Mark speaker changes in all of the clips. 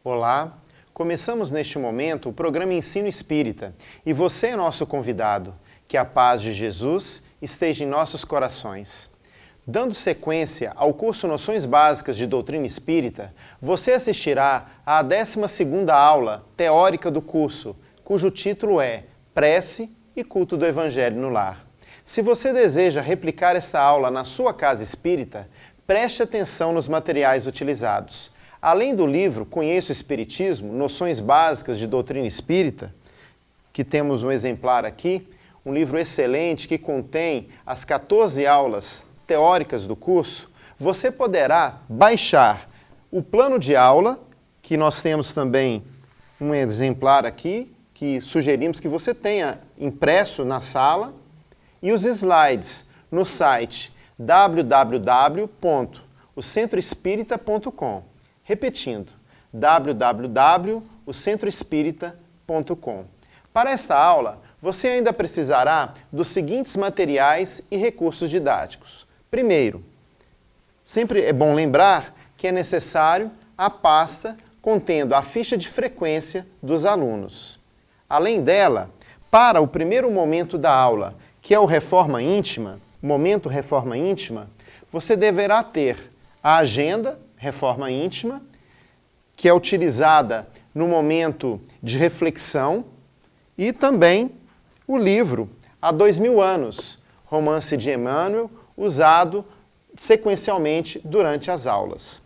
Speaker 1: Olá, começamos neste momento o programa Ensino Espírita e você é nosso convidado. Que a paz de Jesus esteja em nossos corações. Dando sequência ao curso Noções Básicas de Doutrina Espírita, você assistirá à 12ª aula teórica do curso, cujo título é Prece e Culto do Evangelho no Lar. Se você deseja replicar esta aula na sua casa espírita, preste atenção nos materiais utilizados. Além do livro Conheço o Espiritismo, Noções Básicas de Doutrina Espírita, que temos um exemplar aqui, um livro excelente que contém as 14 aulas teóricas do curso, você poderá baixar o plano de aula, que nós temos também um exemplar aqui, que sugerimos que você tenha impresso na sala, e os slides no site www.ocentroespirita.com. Repetindo, www.ocentroespirita.com. Para esta aula, você ainda precisará dos seguintes materiais e recursos didáticos. Primeiro, sempre é bom lembrar que é necessário a pasta contendo a ficha de frequência dos alunos. Além dela, para o primeiro momento da aula, que é o Reforma Íntima, momento Reforma Íntima, você deverá ter a agenda Reforma Íntima, que é utilizada no momento de reflexão, e também o livro Há 2000 anos, Romance de Emmanuel, usado sequencialmente durante as aulas.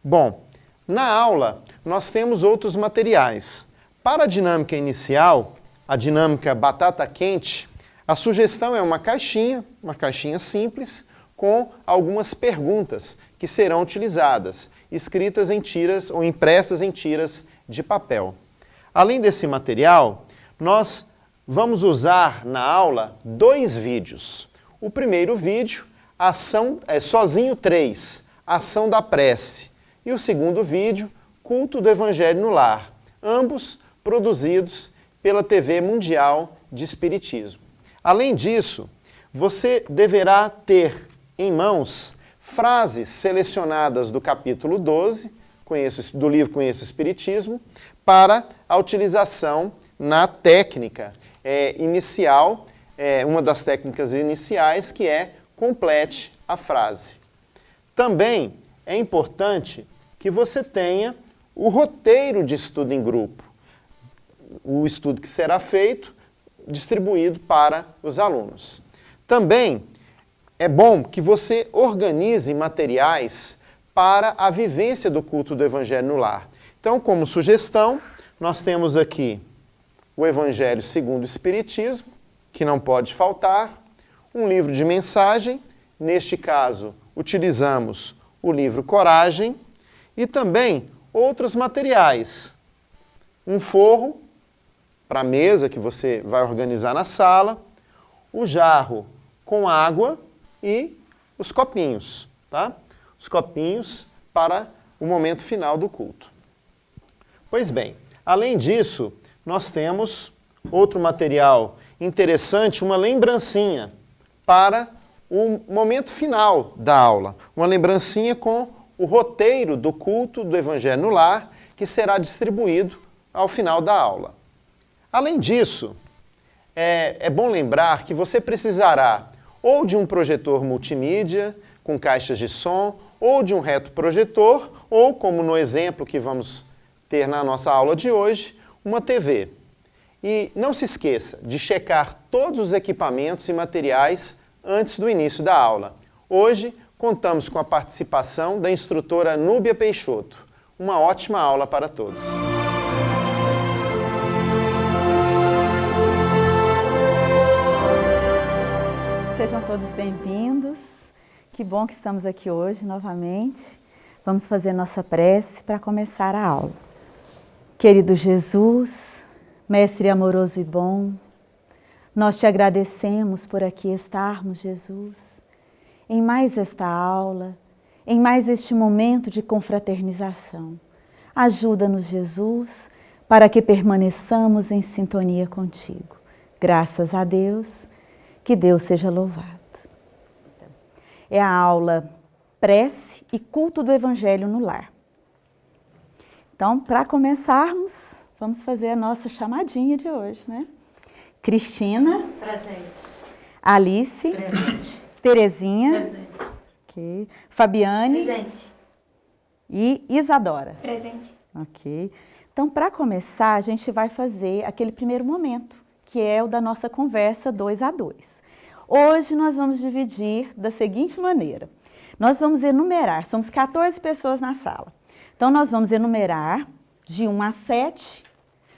Speaker 1: Bom, na aula nós temos outros materiais. Para a dinâmica inicial, a dinâmica batata quente, a sugestão é uma caixinha simples, com algumas perguntas que serão utilizadas, escritas em tiras ou impressas em tiras de papel. Além desse material, nós vamos usar na aula 2 vídeos. O primeiro vídeo, Sozinho 3, Ação da Prece. E o segundo vídeo, Culto do Evangelho no Lar. Ambos produzidos pela TV Mundial de Espiritismo. Além disso, você deverá ter em mãos frases selecionadas do capítulo 12, do livro Conheço o Espiritismo, para a utilização na técnica inicial, uma das técnicas iniciais, que é complete a frase. Também é importante que você tenha o roteiro de estudo em grupo, o estudo que será feito, distribuído para os alunos. Também é bom que você organize materiais para a vivência do culto do Evangelho no lar. Então, como sugestão, nós temos aqui o Evangelho segundo o Espiritismo, que não pode faltar, um livro de mensagem, neste caso, utilizamos o livro Coragem, e também outros materiais. Um forro para a mesa que você vai organizar na sala, o jarro com água e os copinhos, tá? Os copinhos para o momento final do culto. Pois bem, além disso, nós temos outro material interessante, uma lembrancinha para o momento final da aula. Uma lembrancinha com o roteiro do culto do Evangelho no Lar, que será distribuído ao final da aula. Além disso, é bom lembrar que você precisará ou de um projetor multimídia com caixas de som, ou de um retroprojetor, ou, como no exemplo que vamos ter na nossa aula de hoje, uma TV. E não se esqueça de checar todos os equipamentos e materiais antes do início da aula. Hoje, contamos com a participação da instrutora Núbia Peixoto. Uma ótima aula para todos.
Speaker 2: Sejam todos bem-vindos. Que bom que estamos aqui hoje novamente. Vamos fazer nossa prece para começar a aula. Querido Jesus, Mestre amoroso e bom, nós te agradecemos por aqui estarmos, Jesus, em mais esta aula, em mais este momento de confraternização. Ajuda-nos, Jesus, para que permaneçamos em sintonia contigo. Graças a Deus, que Deus seja louvado. É a aula Prece e Culto do Evangelho no Lar. Então, para começarmos, vamos fazer a nossa chamadinha de hoje, né? Cristina.
Speaker 3: Presente.
Speaker 2: Alice.
Speaker 3: Presente.
Speaker 2: Terezinha.
Speaker 3: Presente.
Speaker 2: Ok. Fabiane.
Speaker 3: Presente.
Speaker 2: E Isadora.
Speaker 3: Presente.
Speaker 2: Ok. Então, para começar, a gente vai fazer aquele primeiro momento, que é o da nossa conversa 2 a 2. Hoje nós vamos dividir da seguinte maneira. Nós vamos enumerar, somos 14 pessoas na sala. Então, nós vamos enumerar de 1 a 7,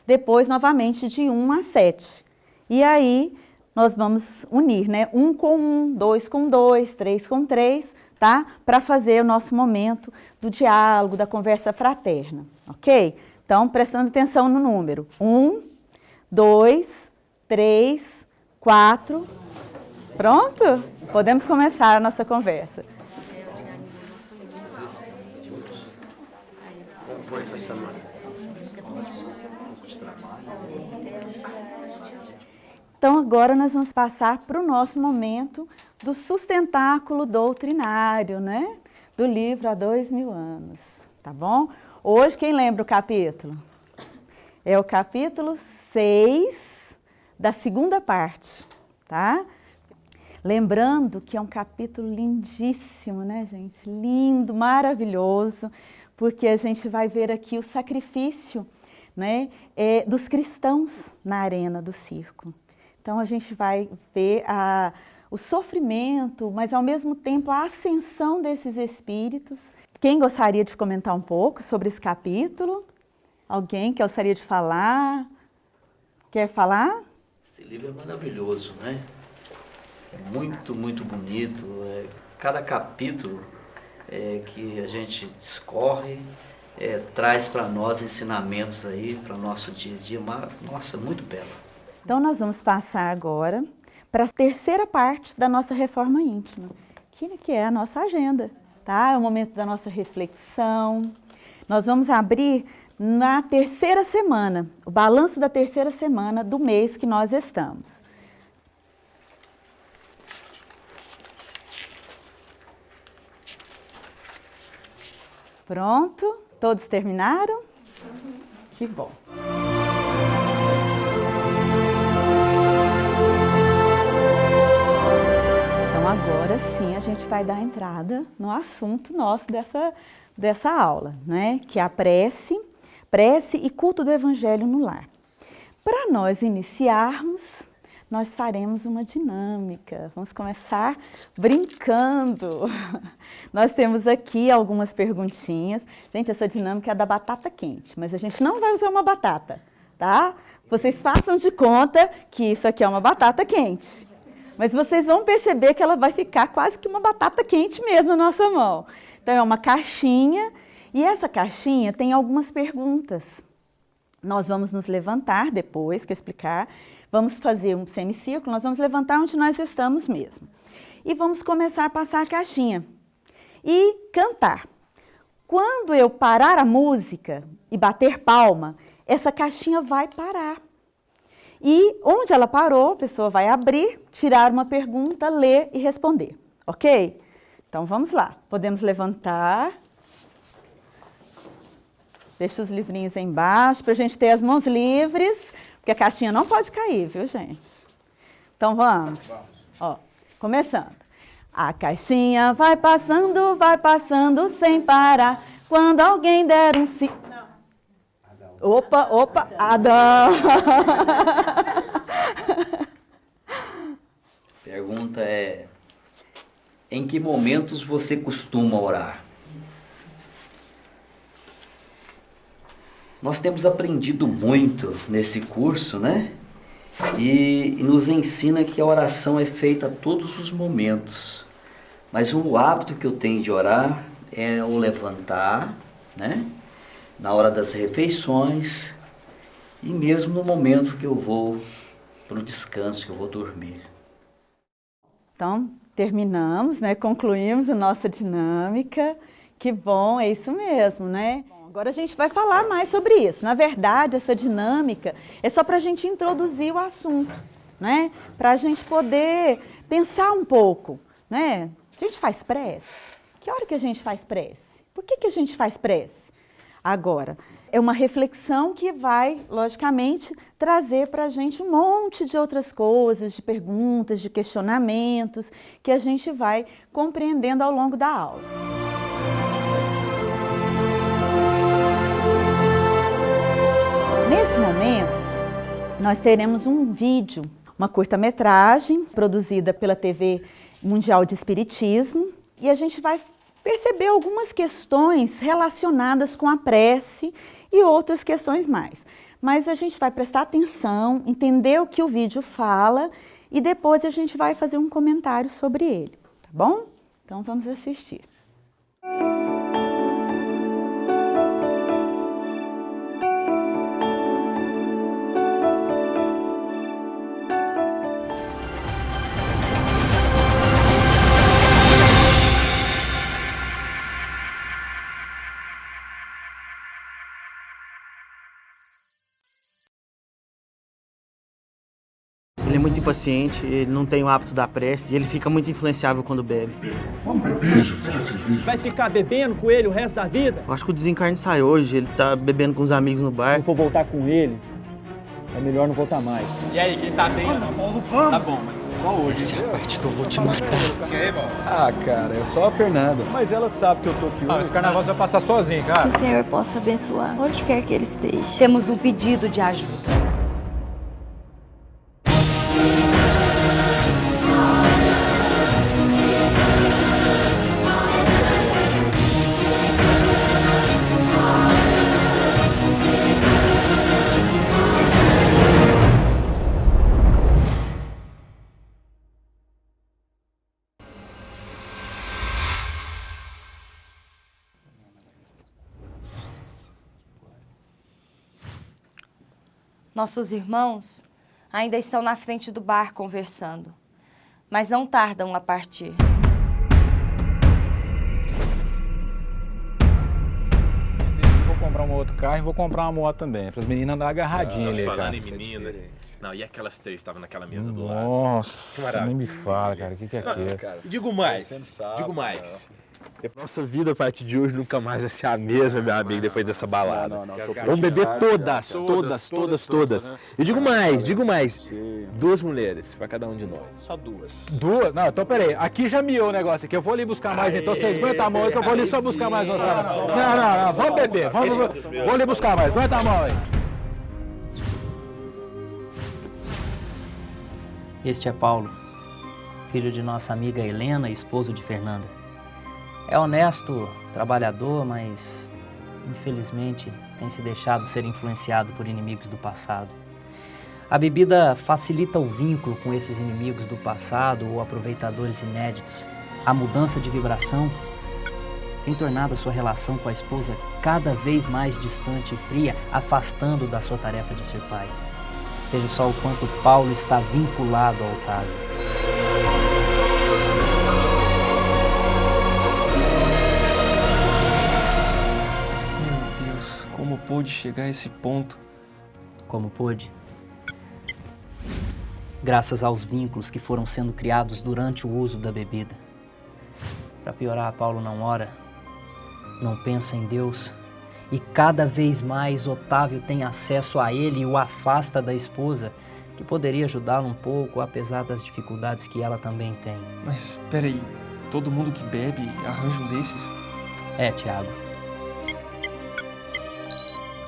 Speaker 2: depois novamente de 1 a 7. E aí, nós vamos unir, né? 1 com 1, 2 com 2, 3 com 3, tá? Para fazer o nosso momento do diálogo, da conversa fraterna, ok? Então, prestando atenção no número. 1, 2, 3, 4. Pronto? Podemos começar a nossa conversa. Então, agora nós vamos passar para o nosso momento do sustentáculo doutrinário, né? Do livro Há 2000 anos, tá bom? Hoje, quem lembra o capítulo? É o capítulo 6 da segunda parte, tá? Lembrando que é um capítulo lindíssimo, né, gente? Lindo, maravilhoso, porque a gente vai ver aqui o sacrifício, né, dos cristãos na arena do circo. Então, a gente vai ver o sofrimento, mas, ao mesmo tempo, a ascensão desses espíritos. Quem gostaria de comentar um pouco sobre esse capítulo? Alguém que gostaria de falar? Quer falar?
Speaker 4: Esse livro é maravilhoso, né? É muito, muito bonito. Cada capítulo que a gente discorre traz para nós ensinamentos aí, para o nosso dia a dia. Nossa, muito bela.
Speaker 2: Então, nós vamos passar agora para a terceira parte da nossa reforma íntima, que é a nossa agenda, tá? É o momento da nossa reflexão. Nós vamos abrir na terceira semana, o balanço da terceira semana do mês que nós estamos. Pronto? Todos terminaram? Que bom. Então, agora sim, a gente vai dar entrada no assunto nosso dessa aula, né? Que é a prece e culto do Evangelho no lar. Para nós iniciarmos, nós faremos uma dinâmica. Vamos começar brincando. Nós temos aqui algumas perguntinhas. Gente, essa dinâmica é da batata quente, mas a gente não vai usar uma batata, tá? Vocês façam de conta que isso aqui é uma batata quente. Mas vocês vão perceber que ela vai ficar quase que uma batata quente mesmo na nossa mão. Então, é uma caixinha, e essa caixinha tem algumas perguntas. Nós vamos nos levantar depois que eu explicar, vamos fazer um semicírculo, nós vamos levantar onde nós estamos mesmo. E vamos começar a passar a caixinha e cantar. Quando eu parar a música e bater palma, essa caixinha vai parar. E onde ela parou, a pessoa vai abrir, tirar uma pergunta, ler e responder, ok? Então, vamos lá. Podemos levantar. Deixa os livrinhos aí embaixo, para a gente ter as mãos livres, porque a caixinha não pode cair, viu, gente? Então, vamos. Ó, começando. A caixinha vai passando sem parar. Quando alguém der um si... Opa, Adão!
Speaker 4: Pergunta é: em que momentos você costuma orar? Nós temos aprendido muito nesse curso, né? E nos ensina que a oração é feita a todos os momentos. Mas o hábito que eu tenho de orar é o levantar, né? Na hora das refeições e mesmo no momento que eu vou para o descanso, que eu vou dormir.
Speaker 2: Então, terminamos, né? Concluímos a nossa dinâmica. Que bom, é isso mesmo, né? Bom, agora a gente vai falar mais sobre isso. Na verdade, essa dinâmica é só para a gente introduzir o assunto, né? Para a gente poder pensar um pouco, né? A gente faz prece? Que hora que a gente faz prece? Por que a gente faz prece? Agora, É uma reflexão que vai, logicamente, trazer para a gente um monte de outras coisas, de perguntas, de questionamentos, que a gente vai compreendendo ao longo da aula. Nesse momento, nós teremos um vídeo, uma curta-metragem produzida pela TV Mundial de Espiritismo, e a gente vai perceber algumas questões relacionadas com a prece e outras questões mais. Mas a gente vai prestar atenção, entender o que o vídeo fala e depois a gente vai fazer um comentário sobre ele, tá bom? Então vamos assistir.
Speaker 3: Ele é muito impaciente, ele não tem o hábito da prece e ele fica muito influenciável quando bebe.
Speaker 5: Vamos beber, Jesus.
Speaker 6: Vai ficar bebendo com ele o resto da vida?
Speaker 3: Eu acho que o desencarne sai hoje, ele tá bebendo com os amigos no
Speaker 6: Se
Speaker 3: bar.
Speaker 6: eu for voltar com ele, é melhor não voltar mais.
Speaker 7: E aí, quem tá bem? Tá bom, mas só hoje.
Speaker 8: Essa é a parte que eu vou te matar.
Speaker 7: E aí, bom?
Speaker 9: Ah, cara, é só a Fernanda. Mas ela sabe que eu tô aqui hoje.
Speaker 7: Esse carnaval você vai passar sozinho, cara.
Speaker 10: Que o Senhor possa abençoar onde quer que ele esteja.
Speaker 11: Temos um pedido de ajuda. Nossos irmãos ainda estão na frente do bar conversando, mas não tardam a partir.
Speaker 9: Vou comprar um outro carro e vou comprar uma moto também. Para as meninas andar agarradinhas ali, cara.
Speaker 12: Falando em menina. Não, e aquelas três que estavam naquela mesa do lado?
Speaker 9: Nossa, nem me fala, cara. O que é aquilo?
Speaker 12: Digo mais, digo mais.
Speaker 8: Nossa vida a partir de hoje nunca mais vai ser a mesma, meu amigo, depois dessa balada.
Speaker 9: Não,
Speaker 8: Vamos beber todas. Eu digo mais. 2 mulheres pra cada um de nós.
Speaker 12: Só 2.
Speaker 9: Duas? Não, então peraí. Aqui já miou o negócio aqui. Eu vou ali buscar mais, então vocês aguentam a mão aí que eu vou ali só buscar mais uma. Não. Vamos beber. Vou ali buscar mais. Aguenta a mão aí.
Speaker 13: Este é Paulo, filho de nossa amiga Helena e esposo de Fernanda. É honesto, trabalhador, mas infelizmente tem se deixado ser influenciado por inimigos do passado. A bebida facilita o vínculo com esses inimigos do passado ou aproveitadores inéditos. A mudança de vibração tem tornado a sua relação com a esposa cada vez mais distante e fria, afastando da sua tarefa de ser pai. Veja só o quanto Paulo está vinculado ao Otávio.
Speaker 14: Meu Deus, como pôde chegar a esse ponto?
Speaker 13: Como pôde? Graças aos vínculos que foram sendo criados durante o uso da bebida. Para piorar, Paulo não ora, não pensa em Deus. E cada vez mais Otávio tem acesso a ele e o afasta da esposa, que poderia ajudá-lo um pouco, apesar das dificuldades que ela também tem.
Speaker 14: Mas, peraí, todo mundo que bebe arranja um desses?
Speaker 13: É, Tiago.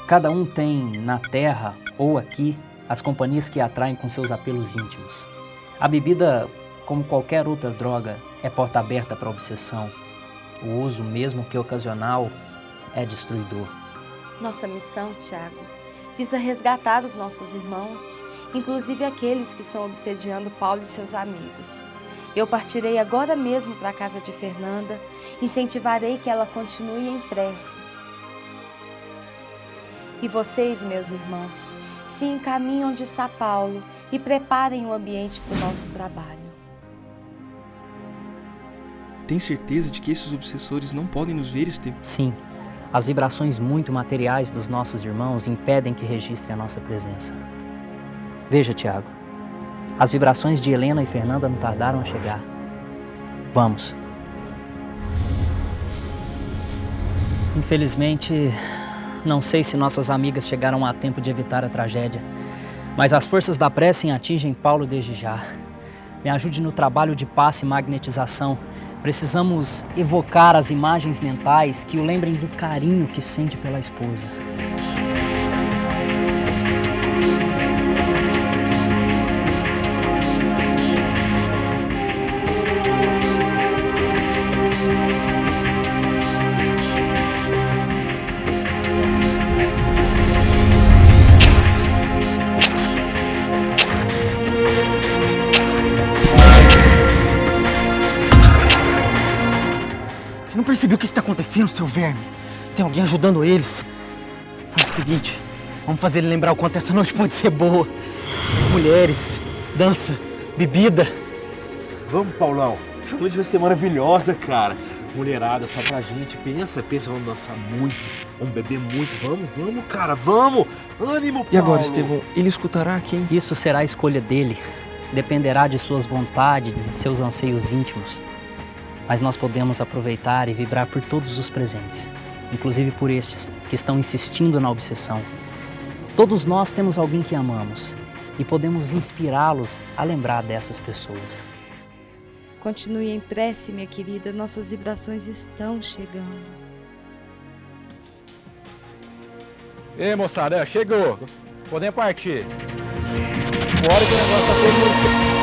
Speaker 13: Cada um tem, na terra ou aqui, as companhias que atraem com seus apelos íntimos. A bebida, como qualquer outra droga, é porta aberta para a obsessão. O uso, mesmo que ocasional, é destruidor.
Speaker 11: Nossa missão, Tiago, visa resgatar os nossos irmãos, inclusive aqueles que estão obsediando Paulo e seus amigos. Eu partirei agora mesmo para a casa de Fernanda, incentivarei que ela continue em prece. E vocês, meus irmãos, se encaminhem onde está Paulo e preparem o ambiente para o nosso trabalho.
Speaker 14: Tem certeza de que esses obsessores não podem nos ver, Estevão?
Speaker 13: Sim. As vibrações muito materiais dos nossos irmãos impedem que registrem a nossa presença. Veja, Tiago, as vibrações de Helena e Fernanda não tardaram a chegar. Vamos. Infelizmente, Não sei se nossas amigas chegaram a tempo de evitar a tragédia, mas as forças da prece atingem Paulo desde já. Me ajude no trabalho de passe e magnetização. Precisamos evocar as imagens mentais que o lembrem do carinho que sente pela esposa.
Speaker 3: Você não percebeu o que está acontecendo, seu verme? Tem alguém ajudando eles. Faz o seguinte, vamos fazer ele lembrar o quanto essa noite pode ser boa. Mulheres, dança, bebida.
Speaker 8: Vamos, Paulão. Essa noite vai ser maravilhosa, cara. Mulherada, só pra gente. Pensa, vamos dançar muito, vamos beber muito. Vamos, cara, vamos. Ânimo, Paulo.
Speaker 14: E agora, Estevão, ele escutará quem?
Speaker 13: Isso será a escolha dele. Dependerá de suas vontades, de seus anseios íntimos. Mas nós podemos aproveitar e vibrar por todos os presentes, inclusive por estes que estão insistindo na obsessão. Todos nós temos alguém que amamos e podemos inspirá-los a lembrar dessas pessoas.
Speaker 11: Continue em prece, minha querida, nossas vibrações estão chegando.
Speaker 9: Ei, moçada, chegou. Podemos partir. Bora que o negócio tá todo...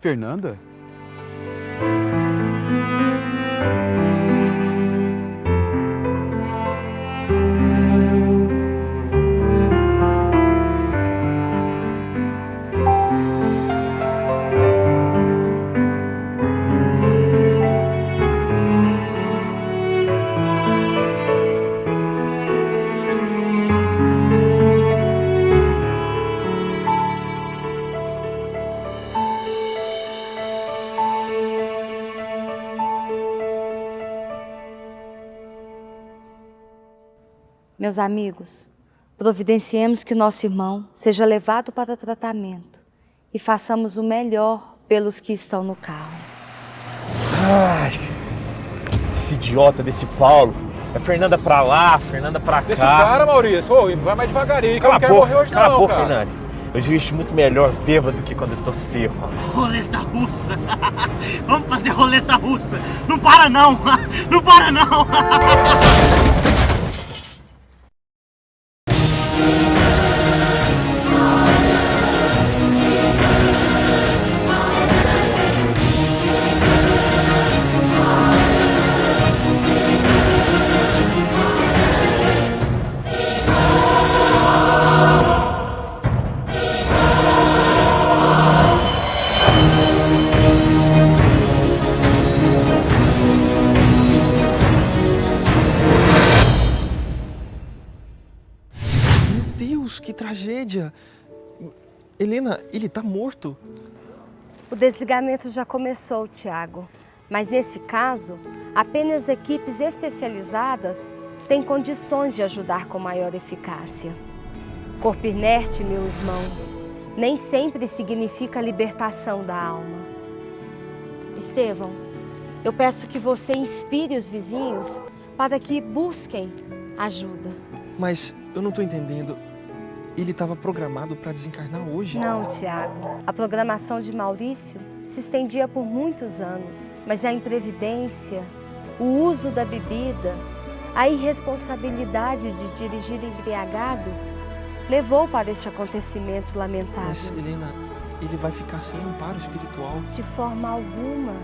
Speaker 15: Fernanda?
Speaker 11: Meus amigos, providenciemos que nosso irmão seja levado para tratamento e façamos o melhor pelos que estão no carro.
Speaker 8: Ai, esse idiota desse Paulo. É Fernanda pra lá, Fernanda pra cá.
Speaker 9: Deixa o cara, Maurício. Ô, vai mais devagarinho, que eu não quero morrer hoje
Speaker 8: cala
Speaker 9: não,
Speaker 8: a boca,
Speaker 9: cara.
Speaker 8: Fernanda. Eu dirijo muito melhor bêbado do que quando eu tô seco.
Speaker 3: Roleta russa. Vamos fazer roleta russa. Não para não. Não para não.
Speaker 14: Que tragédia! Helena, ele tá morto.
Speaker 11: O desligamento já começou, Tiago. Mas nesse caso, apenas equipes especializadas têm condições de ajudar com maior eficácia. Corpo inerte, meu irmão, nem sempre significa libertação da alma. Estevão, eu peço que você inspire os vizinhos para que busquem ajuda.
Speaker 14: Mas eu não tô entendendo. Ele estava programado para desencarnar hoje.
Speaker 11: Não, Tiago. A programação de Maurício se estendia por muitos anos, mas a imprevidência, o uso da bebida, A irresponsabilidade de dirigir embriagado levou para este acontecimento lamentável.
Speaker 14: Mas, Helena, ele vai ficar sem amparo espiritual.
Speaker 11: De forma alguma.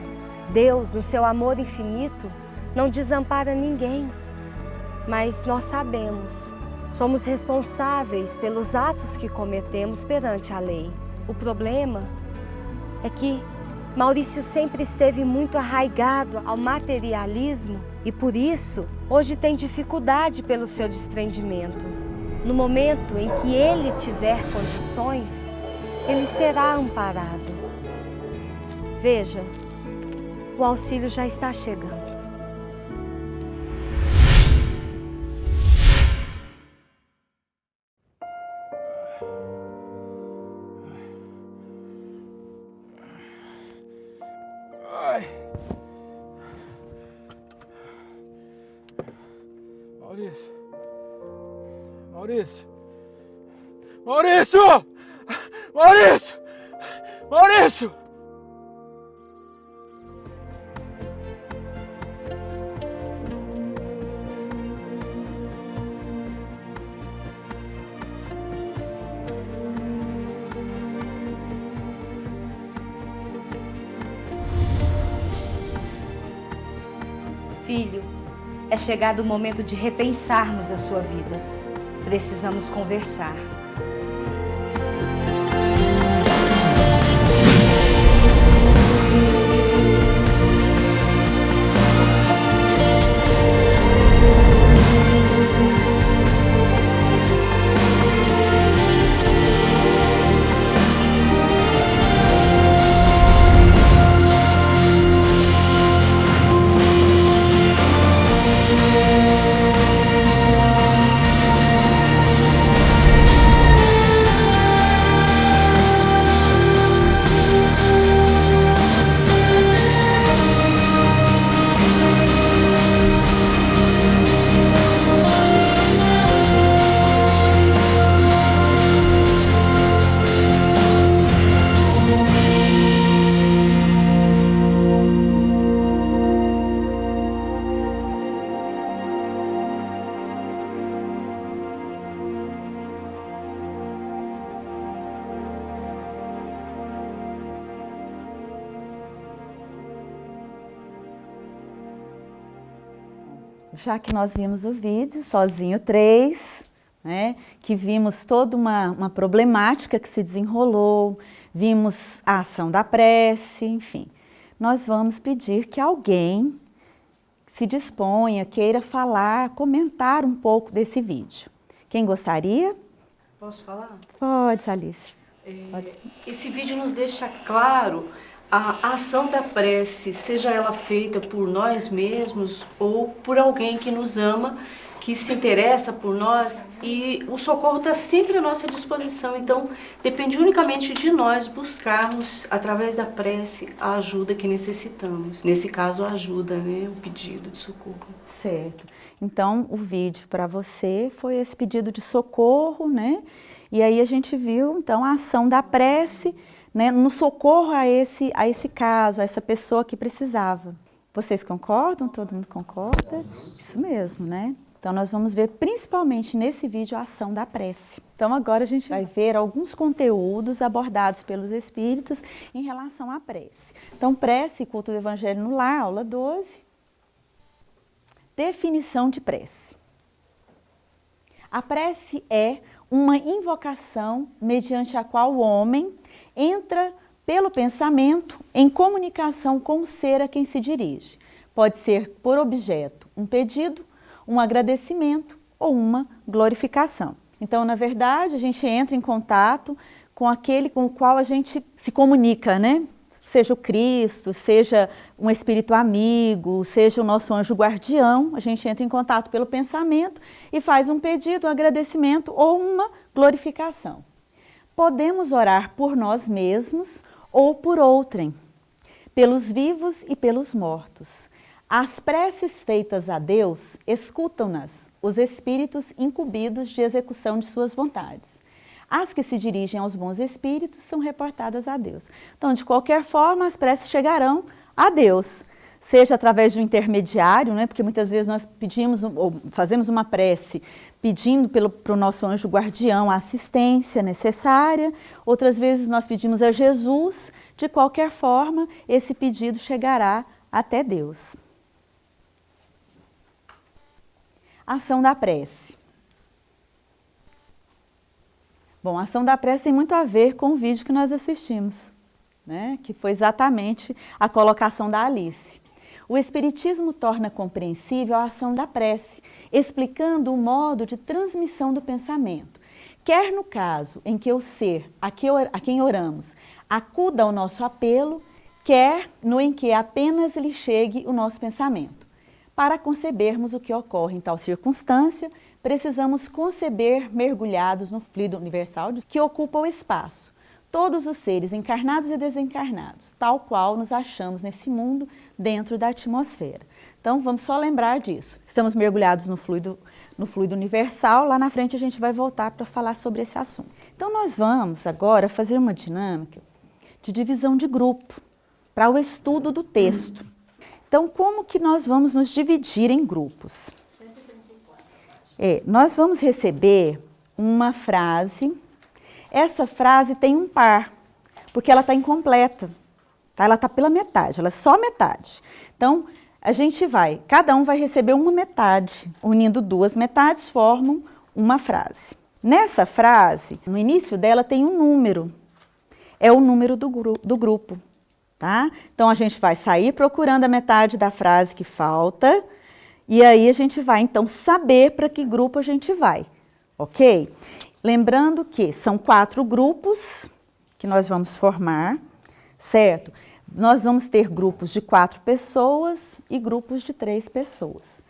Speaker 11: Deus, no seu amor infinito, não desampara ninguém. Mas nós sabemos, somos responsáveis pelos atos que cometemos perante a lei. O problema é que Maurício sempre esteve muito arraigado ao materialismo e, por isso, hoje tem dificuldade pelo seu desprendimento. No momento em que ele tiver condições, ele será amparado. Veja, o auxílio já está chegando.
Speaker 9: Maurício! Maurício! Maurício! Maurício!
Speaker 11: Filho, é chegado o momento de repensarmos a sua vida. Precisamos conversar.
Speaker 2: Já que nós vimos o vídeo, Sozinho 3, né, que vimos toda uma problemática que se desenrolou, vimos a ação da prece, enfim. Nós vamos pedir que alguém se disponha, queira falar, comentar um pouco desse vídeo. Quem gostaria?
Speaker 16: Posso falar?
Speaker 2: Pode, Alice. Pode.
Speaker 16: Esse vídeo nos deixa claro a ação da prece, seja ela feita por nós mesmos ou por alguém que nos ama, que se interessa por nós, e o socorro está sempre à nossa disposição. Então, depende unicamente de nós buscarmos, através da prece, a ajuda que necessitamos. Nesse caso, a ajuda, né? O pedido de socorro.
Speaker 2: Certo. Então, o vídeo para você foi esse pedido de socorro, né? E aí a gente viu, então, a ação da prece, né, no socorro a esse caso, a essa pessoa que precisava. Vocês concordam? Todo mundo concorda? Isso mesmo, né? Então, nós vamos ver principalmente nesse vídeo a ação da prece. Então, agora a gente vai ver alguns conteúdos abordados pelos Espíritos em relação à prece. Então, prece e culto do Evangelho no Lar, aula 12. Definição de prece. A prece é uma invocação mediante a qual o homem entra pelo pensamento em comunicação com o ser a quem se dirige. Pode ser por objeto um pedido, um agradecimento ou uma glorificação. Então, na verdade, a gente entra em contato com aquele com o qual a gente se comunica, né? Seja o Cristo, seja um espírito amigo, seja o nosso anjo guardião, a gente entra em contato pelo pensamento e faz um pedido, um agradecimento ou uma glorificação. Podemos orar por nós mesmos ou por outrem, pelos vivos e pelos mortos. As preces feitas a Deus, escutam-nas os espíritos incumbidos de execução de suas vontades. As que se dirigem aos bons espíritos são reportadas a Deus. Então, de qualquer forma, as preces chegarão a Deus. seja através de um intermediário, né? Porque muitas vezes nós pedimos ou fazemos uma prece pedindo para o nosso anjo guardião a assistência necessária, outras vezes nós pedimos a Jesus, de qualquer forma, esse pedido chegará até Deus. Ação da prece. Bom, a ação da prece tem muito a ver com o vídeo que nós assistimos, né? Que foi exatamente a colocação da Alice. O Espiritismo torna compreensível a ação da prece, explicando o modo de transmissão do pensamento. Quer no caso em que o ser a quem oramos acuda ao nosso apelo, quer no em que apenas lhe chegue o nosso pensamento. Para concebermos o que ocorre em tal circunstância, precisamos conceber mergulhados no fluido universal que ocupa o espaço, todos os seres encarnados e desencarnados, tal qual nos achamos nesse mundo dentro da atmosfera. Então, vamos só lembrar disso. Estamos mergulhados no fluido universal, lá na frente a gente vai voltar para falar sobre esse assunto. Então, nós vamos agora fazer uma dinâmica de divisão de grupo para o estudo do texto. Então, como que nós vamos nos dividir em grupos? Nós vamos receber uma frase. Essa frase tem um par, porque ela está incompleta. Tá? Ela está pela metade, ela é só metade. Então, cada um vai receber uma metade, unindo duas metades formam uma frase. Nessa frase, no início dela tem um número, é o número do grupo, tá? Então a gente vai sair procurando a metade da frase que falta e aí a gente vai então saber para que grupo a gente vai, ok? Lembrando que são 4 grupos que nós vamos formar, certo? Nós vamos ter grupos de 4 pessoas e grupos de 3 pessoas.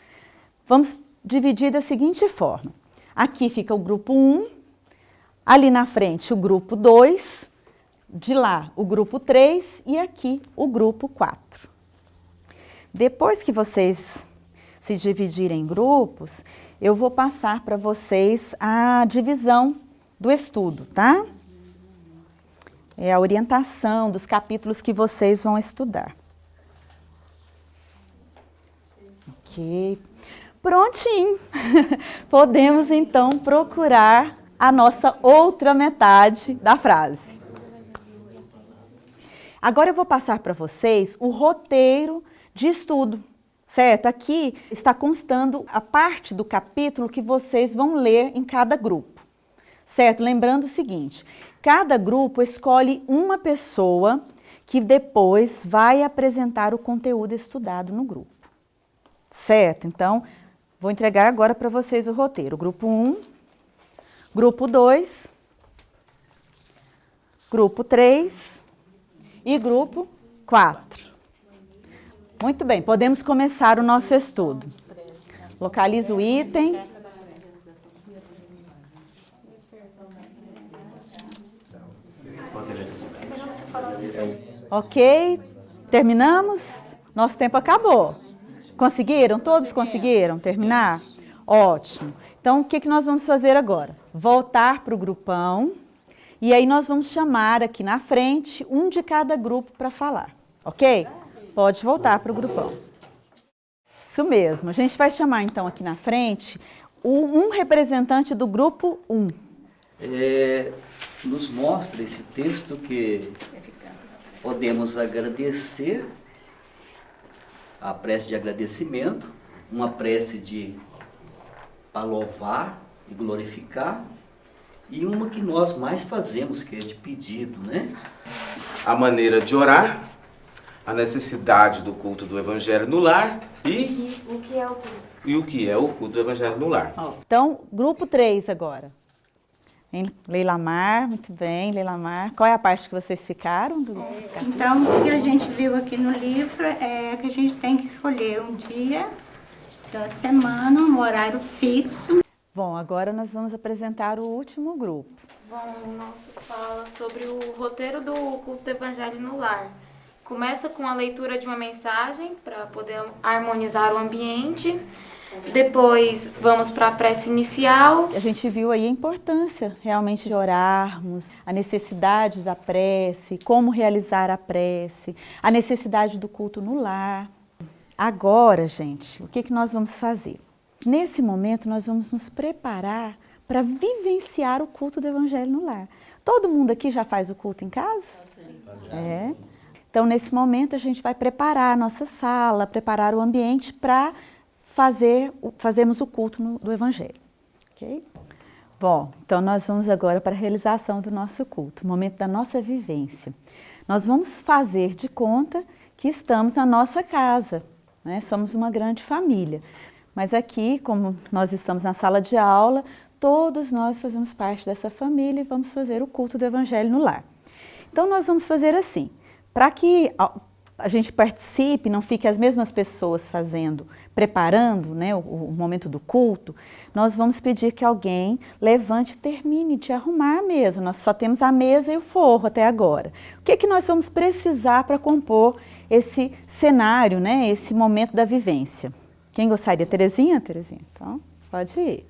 Speaker 2: Vamos dividir da seguinte forma. Aqui fica o grupo 1, ali na frente o grupo 2, de lá o grupo 3 e aqui o grupo 4. Depois que vocês se dividirem em grupos, eu vou passar para vocês a divisão do estudo, tá? É a orientação dos capítulos que vocês vão estudar. Ok. Prontinho. Podemos, então, procurar a nossa outra metade da frase. Agora eu vou passar para vocês o roteiro de estudo, certo? Aqui está constando a parte do capítulo que vocês vão ler em cada grupo, certo? Lembrando o seguinte, cada grupo escolhe uma pessoa que depois vai apresentar o conteúdo estudado no grupo, certo? Então, vou entregar agora para vocês o roteiro. Grupo 1, grupo 2, grupo 3 e grupo 4. Muito bem, podemos começar o nosso estudo. Localize o item. Ok, terminamos? Nosso tempo acabou. Conseguiram? Todos conseguiram terminar? Ótimo. Então, o que nós vamos fazer agora? Voltar para o grupão e aí nós vamos chamar aqui na frente um de cada grupo para falar, ok? Pode voltar para o grupão. Isso mesmo. A gente vai chamar então aqui na frente um representante do grupo 1.
Speaker 4: Nos mostra esse texto que podemos agradecer, a prece de agradecimento, uma prece para louvar e glorificar, e uma que nós mais fazemos, que é de pedido, né?
Speaker 17: A maneira de orar, a necessidade do culto do Evangelho no lar e
Speaker 11: o que é o culto?
Speaker 17: E o que é o culto do Evangelho no lar.
Speaker 2: Então, grupo 3 agora. Leilamar, muito bem, Leilamar. Qual é a parte que vocês ficaram?
Speaker 18: Então, o que a gente viu aqui no livro é que a gente tem que escolher um dia da semana, um horário fixo.
Speaker 2: Bom, agora nós vamos apresentar o último grupo.
Speaker 10: Bom, o nosso fala sobre o roteiro do culto do Evangelho no lar. Começa com a leitura de uma mensagem para poder harmonizar o ambiente. Depois vamos para a prece inicial.
Speaker 2: A gente viu aí a importância realmente de orarmos, a necessidade da prece, como realizar a prece, a necessidade do culto no lar. Agora, gente, o que nós vamos fazer? Nesse momento, nós vamos nos preparar para vivenciar o culto do Evangelho no lar. Todo mundo aqui já faz o culto em casa? É. Então, nesse momento, a gente vai preparar a nossa sala, preparar o ambiente para fazermos o culto do Evangelho. Ok? Bom, então nós vamos agora para a realização do nosso culto, o momento da nossa vivência. Nós vamos fazer de conta que estamos na nossa casa, né? Somos uma grande família. Mas aqui, como nós estamos na sala de aula, todos nós fazemos parte dessa família e vamos fazer o culto do Evangelho no lar. Então nós vamos fazer assim, para que a gente participe, não fique as mesmas pessoas preparando, né, o momento do culto, nós vamos pedir que alguém levante e termine de arrumar a mesa. Nós só temos a mesa e o forro até agora. O que nós vamos precisar para compor esse cenário, né, esse momento da vivência? Quem gostaria? Terezinha? Terezinha, então pode ir.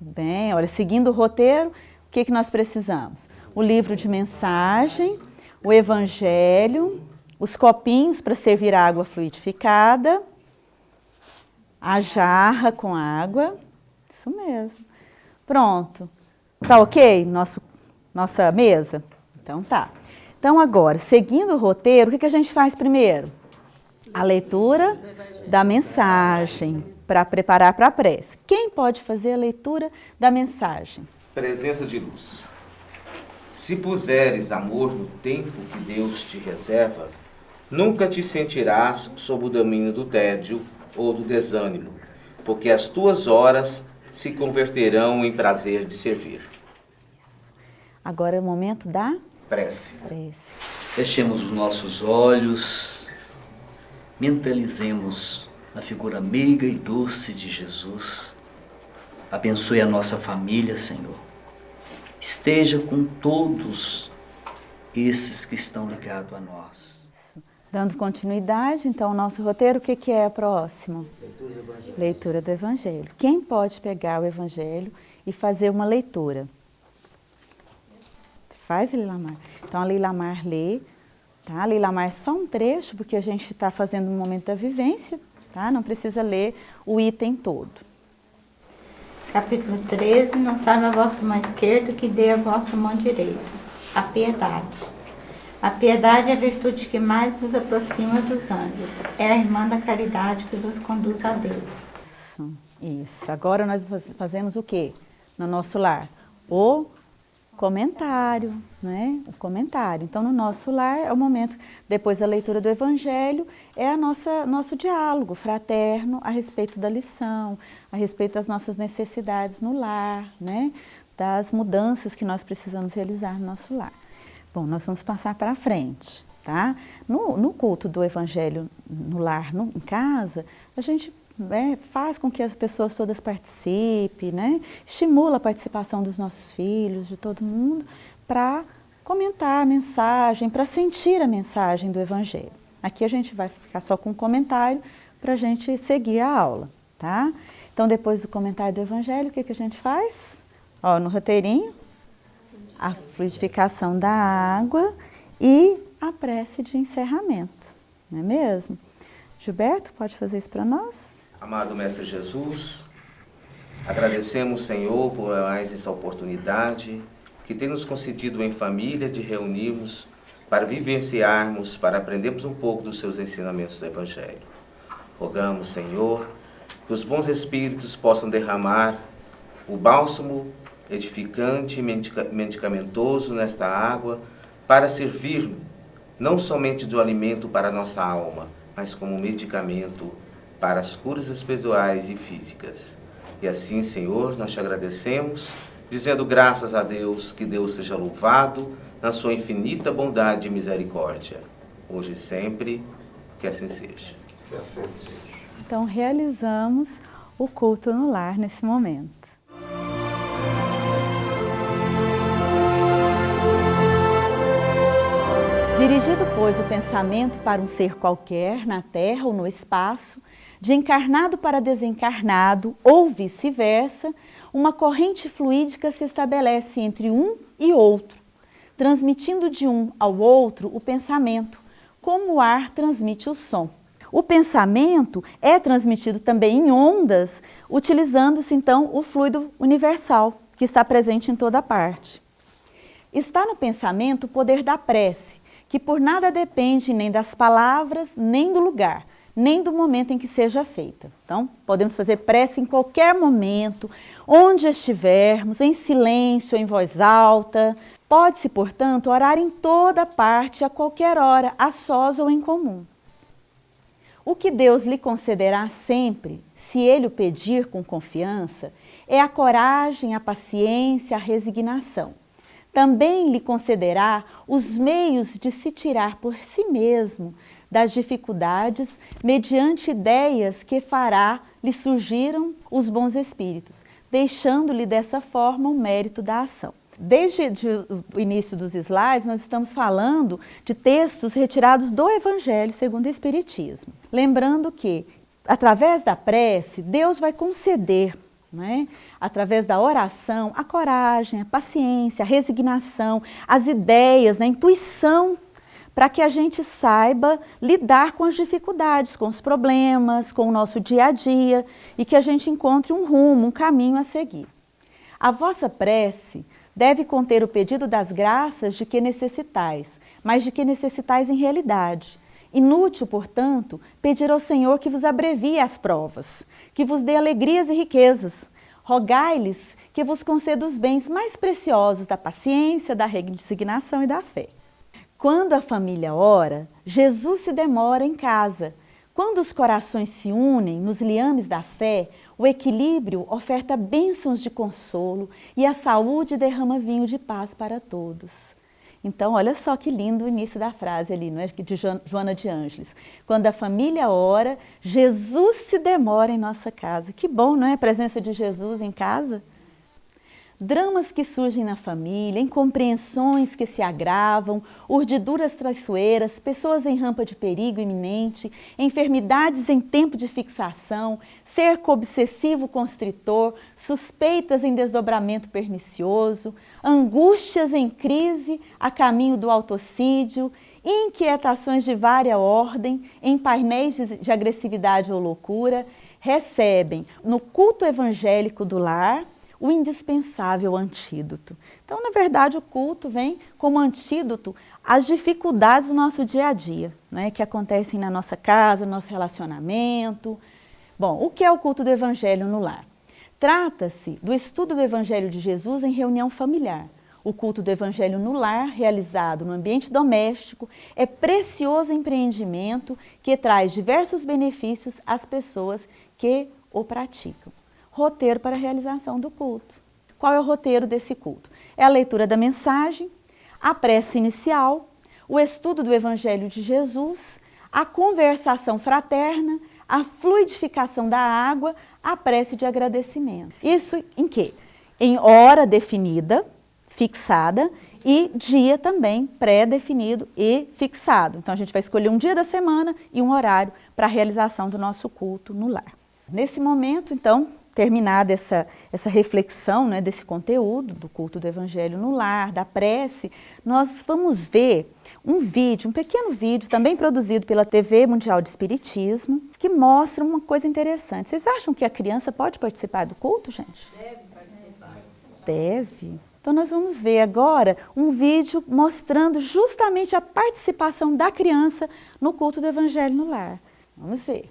Speaker 2: Muito bem, olha, seguindo o roteiro, o que nós precisamos? O livro de mensagem, o Evangelho, os copinhos para servir água fluidificada, a jarra com água, isso mesmo. Pronto. Tá ok? Nossa mesa? Então tá. Então agora, seguindo o roteiro, o que a gente faz primeiro? A leitura da mensagem, para preparar para a prece. Quem pode fazer a leitura da mensagem?
Speaker 17: Presença de luz. Se puseres amor no tempo que Deus te reserva, nunca te sentirás sob o domínio do tédio ou do desânimo, porque as tuas horas se converterão em prazer de servir.
Speaker 2: Isso. Agora é o momento da
Speaker 17: prece.
Speaker 4: Fechemos os nossos olhos, mentalizemos na figura meiga e doce de Jesus. Abençoe a nossa família, Senhor. Esteja com todos esses que estão ligados a nós.
Speaker 2: Dando continuidade, então, ao nosso roteiro, o que é próximo?
Speaker 4: Leitura do Evangelho.
Speaker 2: Leitura do Evangelho. Quem pode pegar o Evangelho e fazer uma leitura? Faz, Lilamar. Então, a Lilamar lê, tá? A Lilamar só um trecho, porque a gente está fazendo um momento da vivência, tá? Não precisa ler o item todo.
Speaker 18: Capítulo 13, não sabe a vossa mão esquerda que dê a vossa mão direita. A piedade. A piedade é a virtude que mais vos aproxima dos anjos. É a irmã da caridade que vos conduz a Deus.
Speaker 2: Isso. Agora nós fazemos o quê? No nosso lar? O comentário, né? O comentário. Então, no nosso lar é o momento, depois da leitura do Evangelho, é nosso diálogo fraterno a respeito da lição, a respeito das nossas necessidades no lar, né? Das mudanças que nós precisamos realizar no nosso lar. Bom, nós vamos passar para frente, tá? No culto do Evangelho no lar, em casa, a gente faz com que as pessoas todas participem, né? Estimula a participação dos nossos filhos, de todo mundo, para comentar a mensagem, para sentir a mensagem do Evangelho. Aqui a gente vai ficar só com um comentário para a gente seguir a aula, tá? Então, depois do comentário do Evangelho, o que a gente faz? Ó, no roteirinho, a fluidificação da água e a prece de encerramento, não é mesmo? Gilberto, pode fazer isso para nós?
Speaker 17: Amado Mestre Jesus, agradecemos, Senhor, por mais essa oportunidade que tem nos concedido em família de reunirmos para vivenciarmos, para aprendermos um pouco dos seus ensinamentos do Evangelho. Rogamos, Senhor, que os bons espíritos possam derramar o bálsamo edificante e medicamentoso nesta água para servir não somente de alimento para a nossa alma, mas como medicamento para as curas espirituais e físicas. E assim, Senhor, nós te agradecemos, dizendo graças a Deus, que Deus seja louvado na sua infinita bondade e misericórdia, hoje e sempre, que assim seja. Que assim seja.
Speaker 2: Então, realizamos o culto no lar nesse momento. Dirigido, pois, o pensamento para um ser qualquer, na terra ou no espaço, de encarnado para desencarnado, ou vice-versa, uma corrente fluídica se estabelece entre um e outro, transmitindo de um ao outro o pensamento, como o ar transmite o som. O pensamento é transmitido também em ondas, utilizando-se então o fluido universal, que está presente em toda parte. Está no pensamento o poder da prece, que por nada depende nem das palavras, nem do lugar, nem do momento em que seja feita. Então, podemos fazer prece em qualquer momento, onde estivermos, em silêncio, em voz alta. Pode-se, portanto, orar em toda parte, a qualquer hora, a sós ou em comum. O que Deus lhe concederá sempre, se Ele o pedir com confiança, é a coragem, a paciência, a resignação. Também lhe concederá os meios de se tirar por si mesmo das dificuldades, mediante ideias que fará lhe surgiram os bons espíritos, deixando-lhe dessa forma o mérito da ação. Desde o início dos slides, nós estamos falando de textos retirados do Evangelho segundo o Espiritismo. Lembrando que, através da prece, Deus vai conceder, né, através da oração, a coragem, a paciência, a resignação, as ideias, a intuição, para que a gente saiba lidar com as dificuldades, com os problemas, com o nosso dia a dia e que a gente encontre um rumo, um caminho a seguir. A vossa prece deve conter o pedido das graças de que necessitais, mas de que necessitais em realidade. Inútil, portanto, pedir ao Senhor que vos abrevie as provas, que vos dê alegrias e riquezas. Rogai-lhes que vos conceda os bens mais preciosos da paciência, da resignação e da fé. Quando a família ora, Jesus se demora em casa. Quando os corações se unem nos liames da fé, o equilíbrio oferta bênçãos de consolo e a saúde derrama vinho de paz para todos. Então, olha só que lindo o início da frase ali, não é? De Joana de Ângeles. Quando a família ora, Jesus se demora em nossa casa. Que bom, não é? A presença de Jesus em casa. Dramas que surgem na família, incompreensões que se agravam, urdiduras traiçoeiras, pessoas em rampa de perigo iminente, enfermidades em tempo de fixação, cerco obsessivo constritor, suspeitas em desdobramento pernicioso, angústias em crise a caminho do autocídio, inquietações de vária ordem, em painéis de agressividade ou loucura, recebem no culto evangélico do lar o indispensável antídoto. Então, na verdade, o culto vem como antídoto às dificuldades do nosso dia a dia, né, que acontecem na nossa casa, no nosso relacionamento. Bom, o que é o culto do Evangelho no lar? Trata-se do estudo do Evangelho de Jesus em reunião familiar. O culto do Evangelho no lar, realizado no ambiente doméstico, é precioso empreendimento que traz diversos benefícios às pessoas que o praticam. Roteiro para a realização do culto. Qual é o roteiro desse culto? É a leitura da mensagem, a prece inicial, o estudo do Evangelho de Jesus, a conversação fraterna, a fluidificação da água, a prece de agradecimento. Isso em quê? Em hora definida, fixada, e dia também pré-definido e fixado. Então a gente vai escolher um dia da semana e um horário para a realização do nosso culto no lar. Nesse momento, então, terminada essa reflexão, né, desse conteúdo do culto do Evangelho no lar, da prece, nós vamos ver um vídeo, um pequeno vídeo, também produzido pela TV Mundial de Espiritismo, que mostra uma coisa interessante. Vocês acham que a criança pode participar do culto, gente?
Speaker 18: Deve participar.
Speaker 2: Deve. Então nós vamos ver agora um vídeo mostrando justamente a participação da criança no culto do Evangelho no lar. Vamos ver.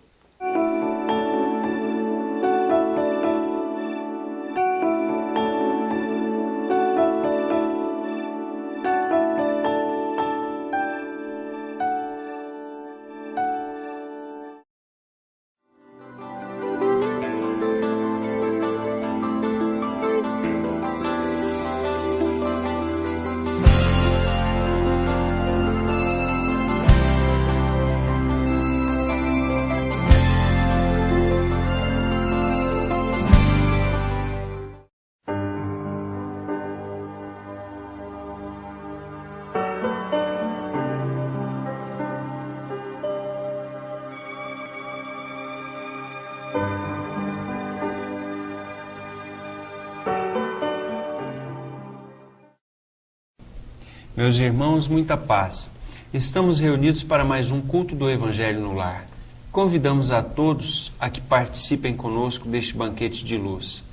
Speaker 19: Meus irmãos, muita paz.
Speaker 14: Estamos reunidos para mais um culto do Evangelho no Lar. Convidamos a todos a que participem conosco deste banquete de luz.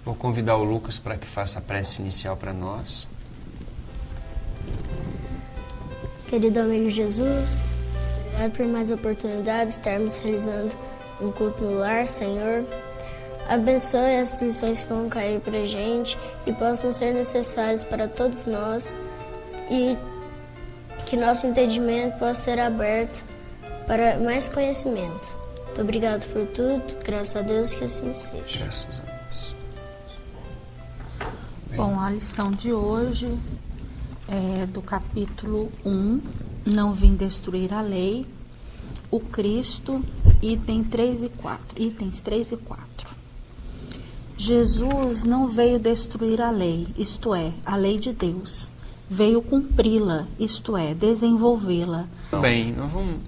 Speaker 14: Vou convidar o Lucas para que faça a prece inicial para nós.
Speaker 19: Querido amigo Jesus, obrigado por mais oportunidade de estarmos realizando um culto no lar, Senhor. Abençoe as lições que vão cair para a gente e possam ser necessárias para todos nós e que nosso entendimento possa ser aberto para mais conhecimento. Muito obrigado por tudo, graças a Deus que assim seja.
Speaker 14: Graças a Deus.
Speaker 18: Bom, a lição de hoje é do capítulo 1, Não vim destruir a lei, o Cristo, itens 3 e 4. Jesus não veio destruir a lei, isto é, a lei de Deus. Veio cumpri-la, isto é, desenvolvê-la.
Speaker 14: Bem, nós vamos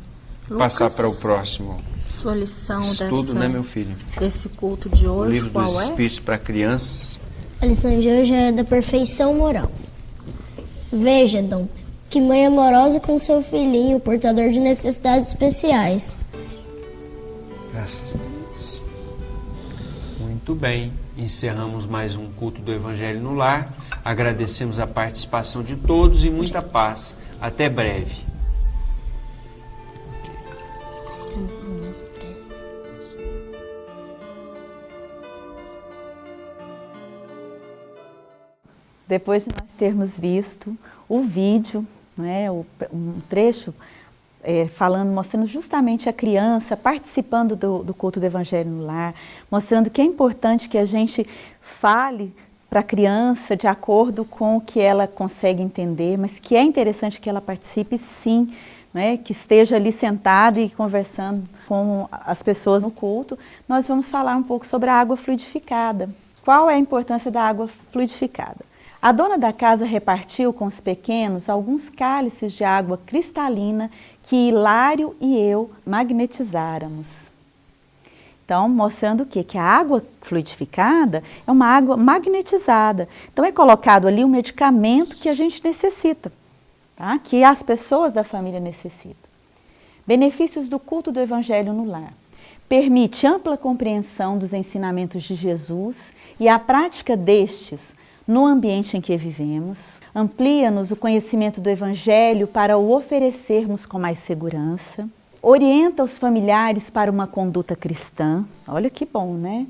Speaker 18: Lucas,
Speaker 14: passar para o próximo
Speaker 18: sua lição
Speaker 14: estudo, né, meu filho?
Speaker 18: Desse culto de hoje,
Speaker 14: o livro
Speaker 18: qual
Speaker 14: dos
Speaker 18: é?
Speaker 14: Espíritos para crianças.
Speaker 19: A lição de hoje é da perfeição moral. Veja, Dom, que mãe amorosa com seu filhinho, portador de necessidades especiais.
Speaker 14: Graças a Deus. Muito bem, encerramos mais um culto do Evangelho no Lar. Agradecemos a participação de todos e muita paz. Até breve.
Speaker 2: Depois de nós termos visto o vídeo, né, um trecho mostrando justamente a criança participando do culto do Evangelho no Lar, mostrando que é importante que a gente fale para a criança de acordo com o que ela consegue entender, mas que é interessante que ela participe sim, né, que esteja ali sentada e conversando com as pessoas no culto. Nós vamos falar um pouco sobre a água fluidificada. Qual é a importância da água fluidificada? A dona da casa repartiu com os pequenos alguns cálices de água cristalina que Hilário e eu magnetizáramos. Então, mostrando o quê? Que a água fluidificada é uma água magnetizada. Então, é colocado ali um medicamento que a gente necessita, tá? Que as pessoas da família necessitam. Benefícios do culto do Evangelho no lar. Permite ampla compreensão dos ensinamentos de Jesus e a prática destes no ambiente em que vivemos, amplia-nos o conhecimento do Evangelho para o oferecermos com mais segurança, orienta os familiares para uma conduta cristã, olha que bom, né?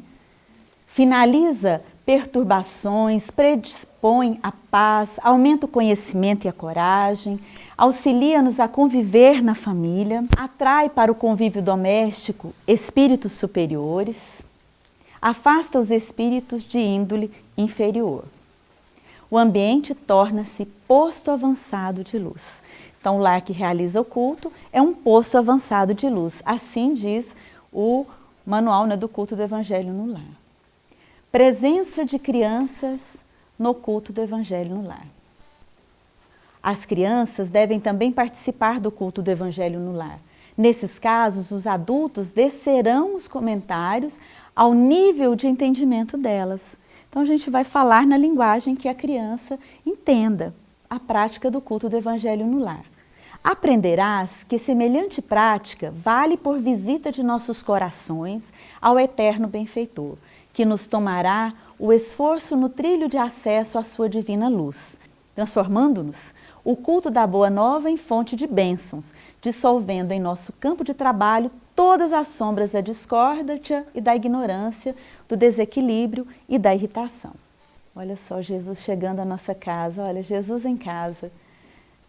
Speaker 2: Finaliza perturbações, predispõe a paz, aumenta o conhecimento e a coragem, auxilia-nos a conviver na família, atrai para o convívio doméstico espíritos superiores, afasta os espíritos de índole inferior. O ambiente torna-se posto avançado de luz. Então, o lar que realiza o culto é um posto avançado de luz. Assim diz o manual, né, do culto do Evangelho no lar. Presença de crianças no culto do Evangelho no lar. As crianças devem também participar do culto do Evangelho no lar. Nesses casos, os adultos descerão os comentários ao nível de entendimento delas. Então, a gente vai falar na linguagem que a criança entenda a prática do culto do Evangelho no lar. Aprenderás que semelhante prática vale por visita de nossos corações ao eterno benfeitor, que nos tomará o esforço no trilho de acesso à sua divina luz, transformando-nos o culto da Boa Nova em fonte de bênçãos, dissolvendo em nosso campo de trabalho todas as sombras da discórdia e da ignorância, do desequilíbrio e da irritação. Olha só, Jesus chegando à nossa casa, olha, Jesus em casa.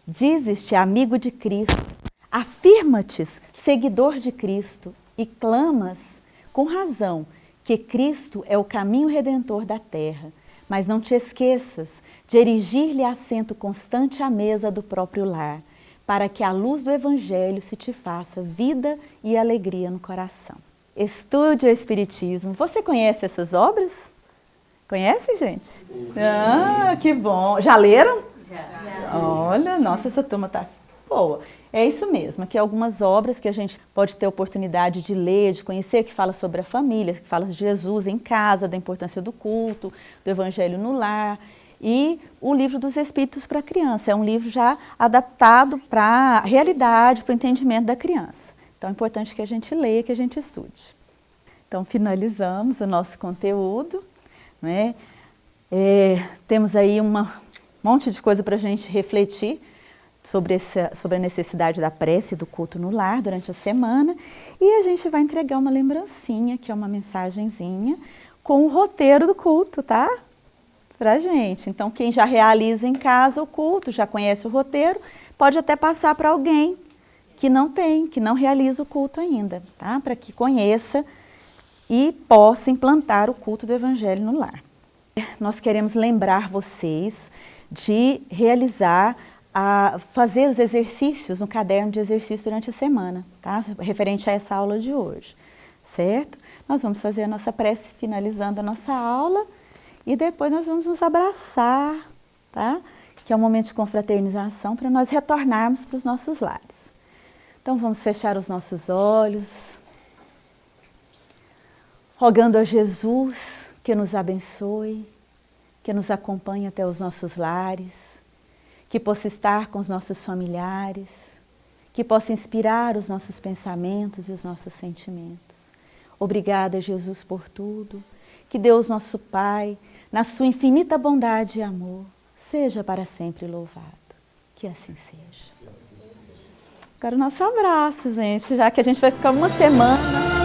Speaker 2: Dizes-te amigo de Cristo, afirma-te seguidor de Cristo e clamas com razão que Cristo é o caminho redentor da terra, mas não te esqueças de erigir-lhe assento constante à mesa do próprio lar, para que a luz do Evangelho se te faça vida e alegria no coração. Estude o Espiritismo. Você conhece essas obras? Conhece, gente? Ah, que bom. Já leram? Já. Olha, nossa, essa turma tá boa. É isso mesmo, aqui algumas obras que a gente pode ter oportunidade de ler, de conhecer, que fala sobre a família, que fala de Jesus em casa, da importância do culto, do Evangelho no lar. e o Livro dos Espíritos para a criança. É um livro já adaptado para a realidade, para o entendimento da criança. Então é importante que a gente leia, que a gente estude. Então finalizamos o nosso conteúdo, né? Temos aí um monte de coisa para a gente refletir sobre a necessidade da prece e do culto no lar durante a semana. E a gente vai entregar uma lembrancinha, que é uma mensagenzinha, com o roteiro do culto, tá? Pra gente. Então, quem já realiza em casa o culto, já conhece o roteiro, pode até passar para alguém que não realiza o culto ainda, tá? Para que conheça e possa implantar o culto do Evangelho no lar. Nós queremos lembrar vocês de fazer os exercícios, um caderno de exercício durante a semana, tá? Referente a essa aula de hoje, certo? Nós vamos fazer a nossa prece finalizando a nossa aula e depois nós vamos nos abraçar, tá? Que é um momento de confraternização para nós retornarmos para os nossos lares. Então vamos fechar os nossos olhos, rogando a Jesus que nos abençoe, que nos acompanhe até os nossos lares, que possa estar com os nossos familiares, que possa inspirar os nossos pensamentos e os nossos sentimentos. Obrigada, Jesus, por tudo. Que Deus, nosso Pai, na sua infinita bondade e amor, seja para sempre louvado. Que assim seja. Agora o nosso abraço, gente, já que a gente vai ficar uma semana